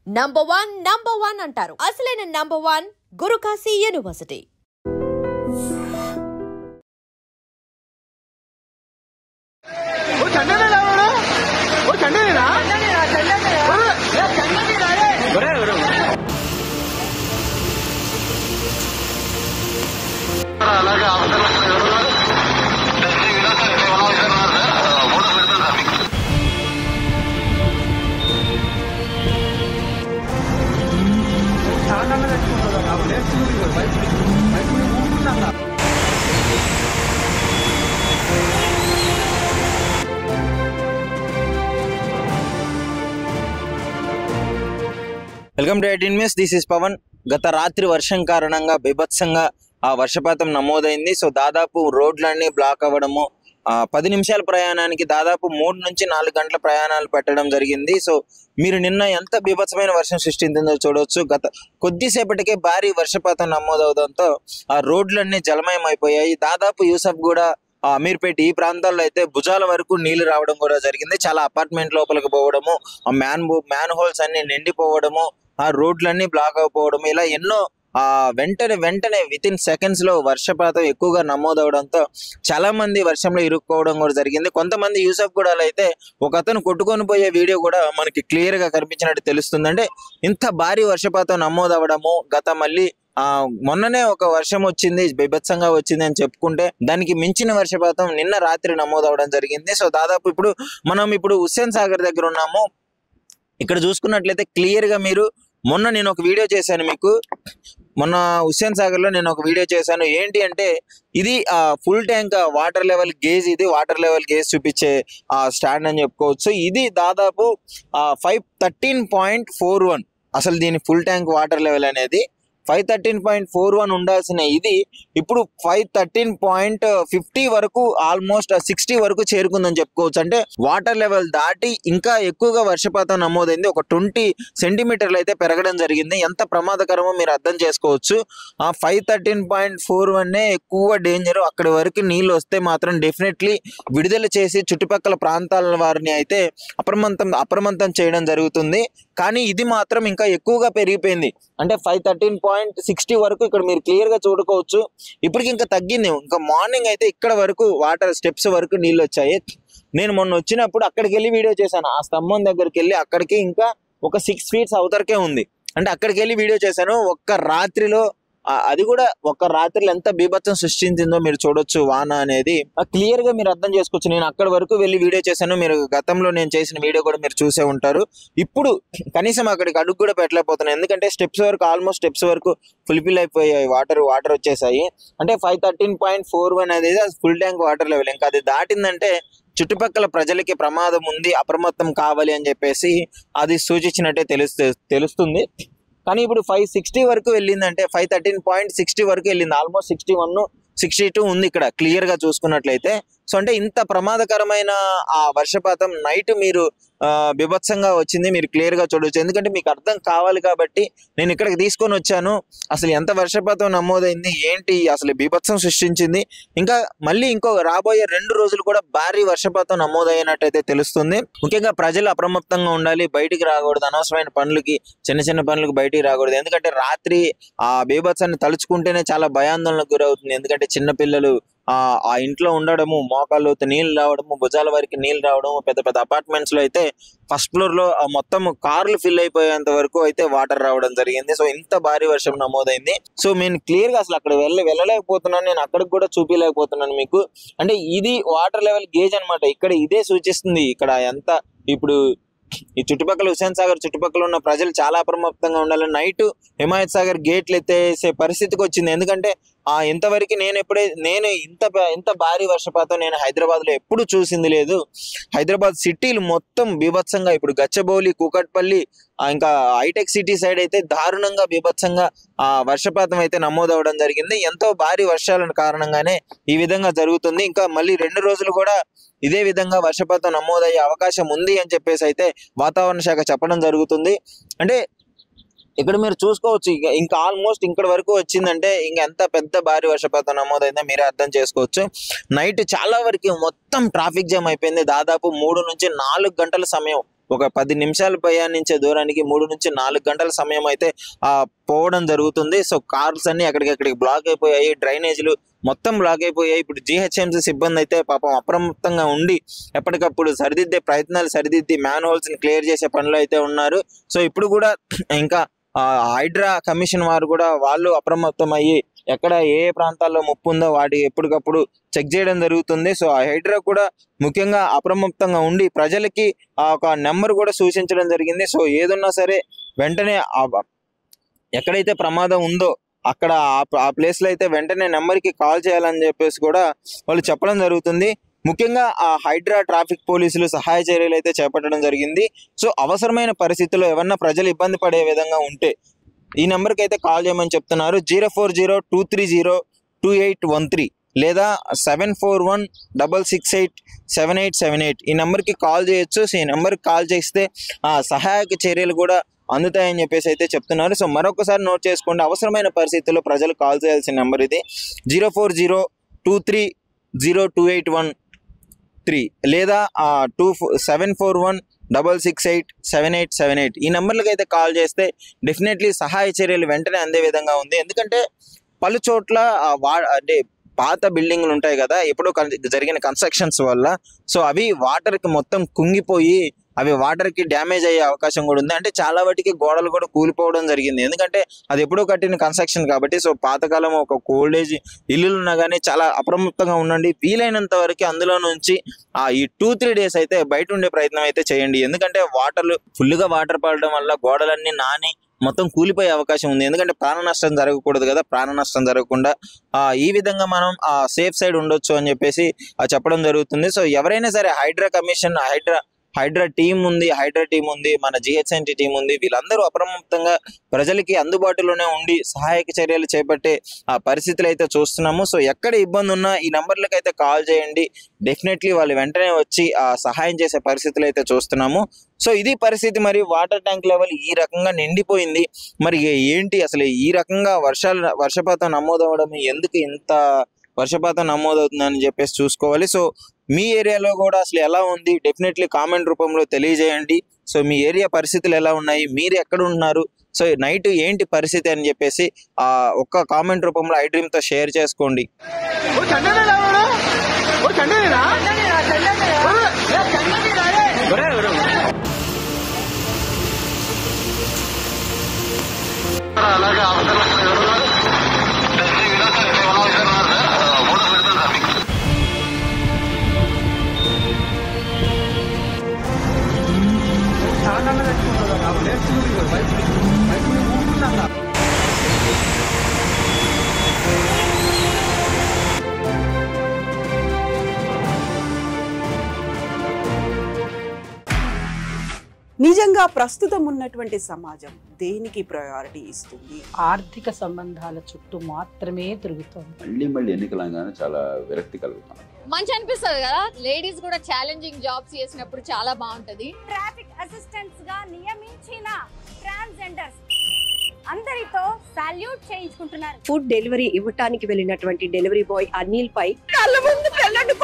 Number one అంటారు. అసలైన number one Gurukashi university. Welcome to 18 News. This is Pawan. గత రాత్రి వర్షం కారణంగా బీభత్సంగా వర్షపాతం నమోదైంది. సో దాదాపు రోడ్లన్నీ బ్లాక్ అవ్వడము, 10 నిమిషాల ప్రయాణానికి దాదాపు 3 నుంచి 4 గంటల ప్రయాణాలు పెట్టడం జరిగింది. సో మీరు నిన్న ఎంత బీభత్సమైన వర్షం సృష్టించిందో చూడవచ్చు. గత కొద్దిసేపటికే భారీ వర్షపాతం నమోదవడంతో ఆ రోడ్లన్నీ జలమయం అయిపోయాయి. దాదాపు యూసఫ్గూడ, అమీర్పేట ఈ ప్రాంతాల్లో అయితే భుజాల వరకు నీళ్లు రావడం కూడా జరిగింది. చాలా అపార్ట్మెంట్ లోపలికి పోవడము, ఆ మ్యాన్ హోల్స్ అన్ని నిండిపోవడము, ఆ రోడ్లన్నీ బ్లాక్ అయిపోవడం, ఇలా ఎన్నో వెంటనే వితిన్ సెకండ్స్ లో వర్షపాతం ఎక్కువగా నమోదవడంతో చాలా మంది వర్షంలో ఇరుక్కోవడం కూడా జరిగింది. కొంతమంది యూసఫ్గూడలో అయితే ఒక అతను కొట్టుకొని పోయే వీడియో కూడా మనకి క్లియర్ గా కనిపించినట్టు తెలుస్తుంది. అంటే ఇంత భారీ వర్షపాతం నమోదవడము, మళ్ళీ మొన్ననే ఒక వర్షం వచ్చింది, బీభత్సంగా వచ్చింది అని చెప్పుకుంటే దానికి మించిన వర్షపాతం నిన్న రాత్రి నమోదవడం జరిగింది. సో దాదాపు మనం హుస్సేన్ సాగర్ దగ్గర ఉన్నాము. ఇక్కడ చూసుకున్నట్లయితే క్లియర్ గా మీరు మొన్న నేను ఒక వీడియో చేశాను మీకు. మొన్న హుస్సేన్ సాగర్ లో నేను ఒక వీడియో చేశాను. ఏంటి అంటే ఇది full tank water level gauge, ఇది వాటర్ లెవెల్ గేజ్ చూపించే స్టాండ్ అని చెప్పుకోవచ్చు. ఇది దాదాపు 513.41. అసలు దీని ఫుల్ ట్యాంక్ వాటర్ లెవెల్ అనేది 513.41 ఉండాల్సిన ఇది ఇప్పుడు 513.50 వరకు, ఆల్మోస్ట్ 60 వరకు చేరుకుందని చెప్పుకోవచ్చు. అంటే వాటర్ లెవెల్ దాటి ఇంకా ఎక్కువగా వర్షపాతం నమోదైంది. ఒక 20 సెంటీమీటర్లు అయితే పెరగడం జరిగింది. ఎంత ప్రమాదకరమో మీరు అర్థం చేసుకోవచ్చు. 513.41 ఎక్కువ డేంజర్. అక్కడి వరకు నీళ్ళు వస్తే మాత్రం డెఫినెట్లీ విడుదల చేసి చుట్టుపక్కల ప్రాంతాల వారిని అయితే అప్రమత్తం చేయడం జరుగుతుంది. కానీ ఇది మాత్రం ఇంకా ఎక్కువగా పెరిగిపోయింది. అంటే 513.60 వరకు ఇక్కడ మీరు క్లియర్ గా చూడుకోవచ్చు. ఇప్పటికి ఇంకా తగ్గింది. ఇంకా మార్నింగ్ అయితే ఇక్కడ వరకు వాటర్ స్టెప్స్ వరకు నీళ్ళు వచ్చాయి. నేను మొన్న వచ్చినప్పుడు అక్కడికి వెళ్ళి వీడియో చేశాను. ఆ స్తంభం దగ్గరికి వెళ్ళి అక్కడికి ఇంకా ఒక 6 feet అవతరకే ఉంది. అంటే అక్కడికి వెళ్ళి వీడియో చేశాను. ఒక్క రాత్రిలో, అది కూడా ఒక్క రాత్రిలో ఎంత బీభత్సం సృష్టించిందో మీరు చూడొచ్చు. వాన అనేది క్లియర్ గా మీరు అర్థం చేసుకోవచ్చు. నేను అక్కడి వరకు వెళ్ళి వీడియో చేశాను. మీరు గతంలో నేను చేసిన వీడియో కూడా మీరు చూసే ఉంటారు. ఇప్పుడు కనీసం అక్కడికి అడుగు కూడా పెట్టలేకపోతున్నాను. ఎందుకంటే ఆల్మోస్ట్ స్టెప్స్ వరకు ఫుల్ఫిల్ అయిపోయాయి. వాటర్ వచ్చేసాయి. అంటే 513.41 అనేది ఫుల్ ట్యాంక్ వాటర్ లెవెల్. ఇంకా అది దాటిందంటే చుట్టుపక్కల ప్రజలకి ప్రమాదం ఉంది, అప్రమత్తం కావాలి అని చెప్పేసి అది సూచించినట్టే తెలుస్తుంది. కానీ ఇప్పుడు 560 వరకు వెళ్ళిందంటే 513.60 వరకు వెళ్ళింది. ఆల్మోస్ట్ 61, 62 ఉంది ఇక్కడ క్లియర్ గా చూసుకున్నట్లయితే. సో అంటే ఇంత ప్రమాదకరమైన ఆ వర్షపాతం నైట్ మీరు బీభత్సంగా వచ్చింది మీరు క్లియర్ గా చూడవచ్చు. ఎందుకంటే మీకు అర్థం కావాలి కాబట్టి నేను ఇక్కడికి తీసుకొని వచ్చాను. అసలు ఎంత వర్షపాతం నమోదైంది, ఏంటి అసలు బీభత్సం సృష్టించింది. ఇంకా మళ్ళీ రాబోయే 2 రోజులు కూడా భారీ వర్షపాతం నమోదైనట్టయితే తెలుస్తుంది. ముఖ్యంగా ప్రజలు అప్రమత్తంగా ఉండాలి. బయటికి రాకూడదు, అనవసరమైన పనులకి, చిన్న పనులకు బయటికి రాకూడదు. ఎందుకంటే రాత్రి ఆ బీభత్సాన్ని తలుచుకుంటేనే చాలా భయాందోళనకు గురవుతుంది. ఎందుకంటే చిన్న పిల్లలు ఆ ఇంట్లో ఉండడము, మోకాళ్ళు నీళ్ళు రావడము, భుజాల వరకు నీళ్ళు రావడము, పెద్ద అపార్ట్మెంట్స్ లో అయితే ఫస్ట్ ఫ్లోర్ లో మొత్తం కార్లు ఫిల్ అయిపోయేంత వరకు అయితే వాటర్ రావడం జరిగింది. సో ఇంత భారీ వర్షం నమోదైంది. సో నేను క్లియర్ గా అసలు అక్కడ వెళ్ళలేకపోతున్నాను. నేను అక్కడికి కూడా చూపించలేకపోతున్నాను మీకు. అంటే ఇది వాటర్ లెవెల్ గేజ్ అనమాట. ఇక్కడ ఇదే సూచిస్తుంది. ఇక్కడ ఎంత ఇప్పుడు ఈ చుట్టుపక్కల హుస్సేన్ సాగర్ చుట్టుపక్కల ఉన్న ప్రజలు చాలా అప్రమత్తంగా ఉండాలి. నైట్ హిమాయత్ సాగర్ గేట్లు ఎత్తేసే పరిస్థితికి వచ్చింది. ఎందుకంటే ఇంతవరకు నేను ఇంత భారీ వర్షపాతం నేను హైదరాబాద్ లో ఎప్పుడు చూసింది లేదు. హైదరాబాద్ సిటీలు మొత్తం బీభత్సంగా, ఇప్పుడు గచ్చబౌలి, కూకట్పల్లి, ఇంకా హైటెక్ సిటీ సైడ్ అయితే దారుణంగా బీభత్సంగా వర్షపాతం అయితే నమోదవడం జరిగింది. ఎంతో భారీ వర్షాల కారణంగానే ఈ విధంగా జరుగుతుంది. ఇంకా మళ్ళీ 2 రోజులు కూడా ఇదే విధంగా వర్షపాతం నమోదయ్యే అవకాశం ఉంది అని చెప్పేసి అయితే వాతావరణ శాఖ చెప్పడం జరుగుతుంది. అంటే ఇక్కడ మీరు చూసుకోవచ్చు. ఇంకా ఆల్మోస్ట్ ఇక్కడ వరకు వచ్చిందంటే ఇంకా ఎంత పెద్ద భారీ వర్షపాతం నమోదైందో మీరే అర్థం చేసుకోవచ్చు. నైట్ చాలా వరకు మొత్తం ట్రాఫిక్ జామ్ అయిపోయింది. దాదాపు 3 నుంచి 4 గంటల సమయం ఒక 10 నిమిషాలు ప్రయాణించే దూరానికి 3 నుంచి 4 గంటల సమయం అయితే పోవడం జరుగుతుంది. సో కార్స్ అన్ని ఎక్కడికి బ్లాక్ అయిపోయాయి, డ్రైనేజీలు మొత్తం బ్లాక్ అయిపోయాయి. ఇప్పుడు GHMC సిబ్బంది అయితే పాపం అప్రమత్తంగా ఉండి ఎప్పటికప్పుడు సరిదిద్ది మ్యాన్ హోల్స్ ని క్లియర్ చేసే పనిలో అయితే ఉన్నారు. సో ఇప్పుడు కూడా ఇంకా హైడ్రా కమిషన్ వారు కూడా వాళ్ళు అప్రమత్తం అయ్యి ఎక్కడ ఏ ప్రాంతాల్లో ముప్పు ఉందో వాటి ఎప్పటికప్పుడు చెక్ చేయడం జరుగుతుంది. సో ఆ హైడ్రా కూడా ముఖ్యంగా అప్రమత్తంగా ఉండి ప్రజలకి ఒక నెంబర్ కూడా సూచించడం జరిగింది. సో ఏదున్నా సరే వెంటనే ఎక్కడైతే ప్రమాదం ఉందో అక్కడ ఆ ప్లేస్ లో అయితే వెంటనే నెంబర్కి కాల్ చేయాలని చెప్పేసి కూడా వాళ్ళు చెప్పడం జరుగుతుంది. ముఖ్యంగా ఆ హైడ్రా ట్రాఫిక్ పోలీసులు సహాయ చర్యలు అయితే చేపట్టడం జరిగింది. సో అవసరమైన పరిస్థితుల్లో ఎవరన్నా ప్రజలు ఇబ్బంది పడే విధంగా ఉంటే ఈ నెంబర్కి అయితే కాల్ చేయమని చెప్తున్నారు. 040-230-2813 లేదా 7416687878 ఈ నెంబర్కి కాల్ చేయొచ్చు. సో ఈ నెంబర్కి కాల్ చేస్తే సహాయక చర్యలు కూడా అందుతాయని చెప్పేసి అయితే చెప్తున్నారు. సో మరొకసారి నోట్ చేసుకోండి, అవసరమైన పరిస్థితుల్లో ప్రజలు కాల్ చేయాల్సిన నెంబర్ ఇది 040-230-2813 లేదా 7416687878 ఈ నెంబర్లకు అయితే కాల్ చేస్తే డెఫినెట్లీ సహాయ చర్యలు వెంటనే అందే విధంగా ఉంది. ఎందుకంటే పలు చోట్ల అంటే పాత బిల్డింగ్లు ఉంటాయి కదా, ఎప్పుడో జరిగిన కన్స్ట్రక్షన్స్ వల్ల సో అవి వాటర్కి మొత్తం కుంగిపోయి అవి వాటర్కి డ్యామేజ్ అయ్యే అవకాశం కూడా ఉంది. అంటే చాలా వాటికి గోడలు కూడా కూలిపోవడం జరిగింది, ఎందుకంటే అది ఎప్పుడో కట్టిన కన్స్ట్రక్షన్ కాబట్టి. సో పాతకాలం ఒక ఓల్డేజ్ ఇల్లులు ఉన్నా కానీ చాలా అప్రమత్తంగా ఉండండి. వీలైనంత వరకు అందులో నుంచి ఈ 2-3 డేస్ అయితే బయట ఉండే ప్రయత్నం అయితే చేయండి. ఎందుకంటే ఫుల్గా వాటర్ పడడం వల్ల గోడలన్నీ నాని మొత్తం కూలిపోయే అవకాశం ఉంది. ఎందుకంటే ప్రాణ నష్టం జరగకూడదు కదా, ప్రాణ నష్టం జరగకుండా ఈ విధంగా మనం సేఫ్ సైడ్ ఉండొచ్చు అని చెప్పేసి చెప్పడం జరుగుతుంది. సో ఎవరైనా సరే హైడ్రా కమిషన్ హైడ్రా టీం ఉంది, మన GHMC టీం ఉంది, వీళ్ళందరూ అప్రమత్తంగా ప్రజలకి అందుబాటులోనే ఉండి సహాయక చర్యలు చేపట్టే పరిస్థితులు అయితే చూస్తున్నాము. సో ఎక్కడ ఇబ్బంది ఉన్నా ఈ నంబర్లకు అయితే కాల్ చేయండి, డెఫినెట్లీ వాళ్ళు వెంటనే వచ్చి సహాయం చేసే పరిస్థితులు అయితే చూస్తున్నాము. సో ఇది పరిస్థితి. మరి వాటర్ ట్యాంక్ లెవెల్ ఈ రకంగా నిండిపోయింది. మరి ఏంటి అసలు ఈ రకంగా వర్షపాతం నమోదవడం, ఎందుకు ఇంత వర్షపాతం నమోదవుతుందని చెప్పేసి చూసుకోవాలి. సో మీ ఏరియాలో కూడా అసలు ఎలా ఉంది డెఫినెట్లీ కామెంట్ రూపంలో తెలియజేయండి. సో మీ ఏరియా పరిస్థితులు ఎలా ఉన్నాయి, మీరు ఎక్కడ ఉన్నారు, సో నైట్ ఏంటి పరిస్థితి అని చెప్పేసి ఒక్క కామెంట్ రూపంలో iDream తో షేర్ చేసుకోండి. నిజంగా ప్రస్తుతం ఉన్నటువంటి సమాజం దేనికి ప్రయారిటీ ఇస్తుంది? ఆర్థిక సంబంధాల చుట్టూ మాత్రమే తిరుగుతోంది. మళ్ళీ ఎన్నికలంగానే చాలా విరక్తి కలుగుతాం. మంచి అనిపిస్తుంది కదా, లేడీస్ కూడా ఛాలెంజింగ్ జాబ్స్ చేసినప్పుడు చాలా బాగుంటది. ట్రాఫిక్ అసిస్టెంట్స్ గా నియమించిన ట్రాన్స్జెండర్స్ అందరితో సాల్యూట్ చేయించుకుంటున్నారు. ఫుడ్ డెలివరీ ఇవ్వటానికి వెళ్ళినటువంటి డెలివరీ బాయ్ అనిల్ పై కళ్ళ ముందు పెళ్ళండి